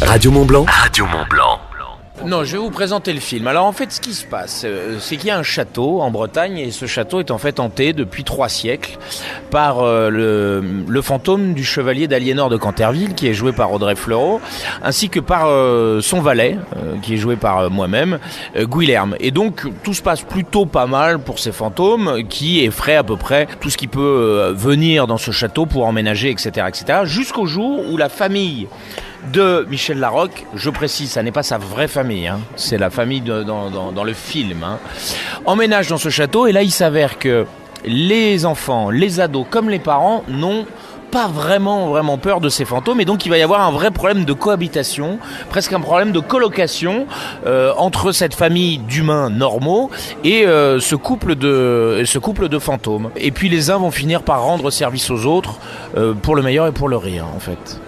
Radio Mont Blanc. Radio Mont Blanc. Non, je vais vous présenter le film. Alors en fait, ce qui se passe, c'est qu'il y a un château en Bretagne et ce château est en fait hanté depuis 3 siècles par le fantôme du chevalier d'Aliénor de Canterville qui est joué par Audrey Fleurot, ainsi que par son valet qui est joué par moi-même, Guilherme. Et donc tout se passe plutôt pas mal pour ces fantômes qui effraient à peu près tout ce qui peut venir dans ce château pour emménager, etc., etc., jusqu'au jour où la famille de Michel Larocque, je précise, ça n'est pas sa vraie famille, hein, c'est la famille dans le film, hein, emménage dans ce château et là il s'avère que les enfants, les ados comme les parents n'ont pas vraiment peur de ces fantômes et donc il va y avoir un vrai problème de cohabitation, presque un problème de colocation entre cette famille d'humains normaux et ce couple de fantômes. Et puis les uns vont finir par rendre service aux autres pour le meilleur et pour le rire en fait.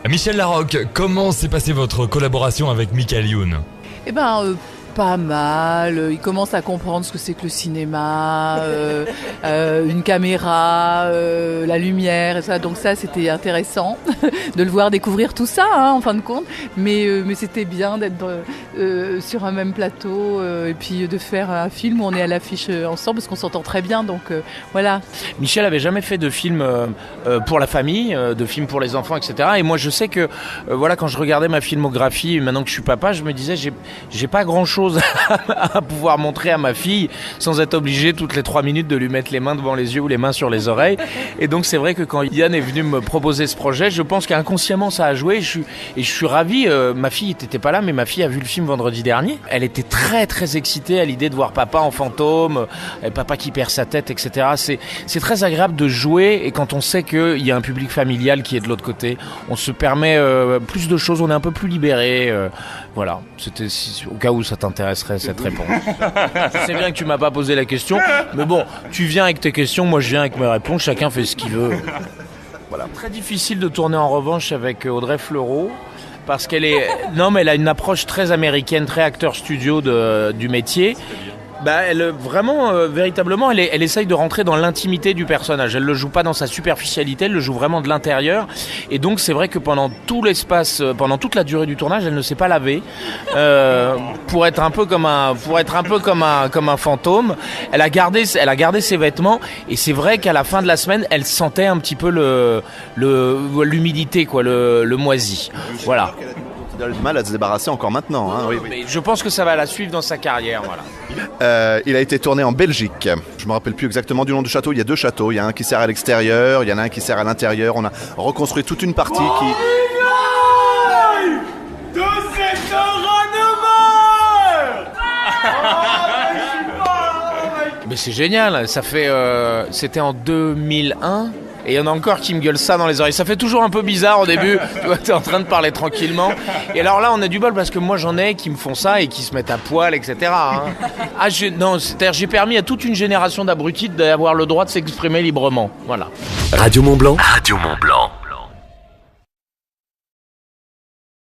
Michel Larocque, comment s'est passée votre collaboration avec Michael Youn ? Pas mal, il commence à comprendre ce que c'est que le cinéma, une caméra, la lumière, et ça. Donc ça, c'était intéressant de le voir découvrir tout ça, hein, en fin de compte. Mais c'était bien d'être sur un même plateau et puis de faire un film où on est à l'affiche ensemble parce qu'on s'entend très bien. Donc voilà. Michel avait jamais fait de film pour la famille, de film pour les enfants, etc. Et moi, je sais que voilà, quand je regardais ma filmographie, maintenant que je suis papa, je me disais, j'ai pas grand-chose à pouvoir montrer à ma fille sans être obligé toutes les 3 minutes de lui mettre les mains devant les yeux ou les mains sur les oreilles. Et donc c'est vrai que quand Yann est venu me proposer ce projet, je pense qu'inconsciemment ça a joué et je suis ravi. Ma fille n'était pas là, mais ma fille a vu le film vendredi dernier. Elle était très très excitée à l'idée de voir papa en fantôme, papa qui perd sa tête, etc. C'est très agréable de jouer et quand on sait qu'il y a un public familial qui est de l'autre côté, on se permet plus de choses, on est un peu plus libéré. Voilà, c'était au cas où ça t'intéresserait cette réponse. Je sais bien que tu m'as pas posé la question, mais bon, tu viens avec tes questions, moi je viens avec mes réponses, chacun fait ce qu'il veut. Voilà. Très difficile de tourner en revanche avec Audrey Fleurot, parce qu'elle elle a une approche très américaine, très acteur studio du métier. Véritablement, elle essaye de rentrer dans l'intimité du personnage. Elle le joue pas dans sa superficialité, elle le joue vraiment de l'intérieur. Et donc, c'est vrai que pendant toute la durée du tournage, elle ne s'est pas lavée pour être un peu comme un fantôme. Elle a gardé ses vêtements. Et c'est vrai qu'à la fin de la semaine, elle sentait un petit peu l'humidité, quoi, le moisi. Voilà. Il a du mal à se débarrasser encore maintenant. Hein, oui. Mais je pense que ça va la suivre dans sa carrière. Voilà. Il a été tourné en Belgique. Je ne me rappelle plus exactement du nom du château. Il y a 2 châteaux. Il y a un qui sert à l'extérieur, il y en a un qui sert à l'intérieur. On a reconstruit toute une partie qui... De cet Mais c'est génial. Ça fait... c'était en 2001. Et il y en a encore qui me gueulent ça dans les oreilles. Ça fait toujours un peu bizarre au début. Tu vois, t'es en train de parler tranquillement. Et alors là, on a du bol parce que moi, j'en ai qui me font ça et qui se mettent à poil, etc. Hein. C'est-à-dire, j'ai permis à toute une génération d'abrutis d'avoir le droit de s'exprimer librement. Voilà. Radio Mont Blanc. Radio Mont Blanc.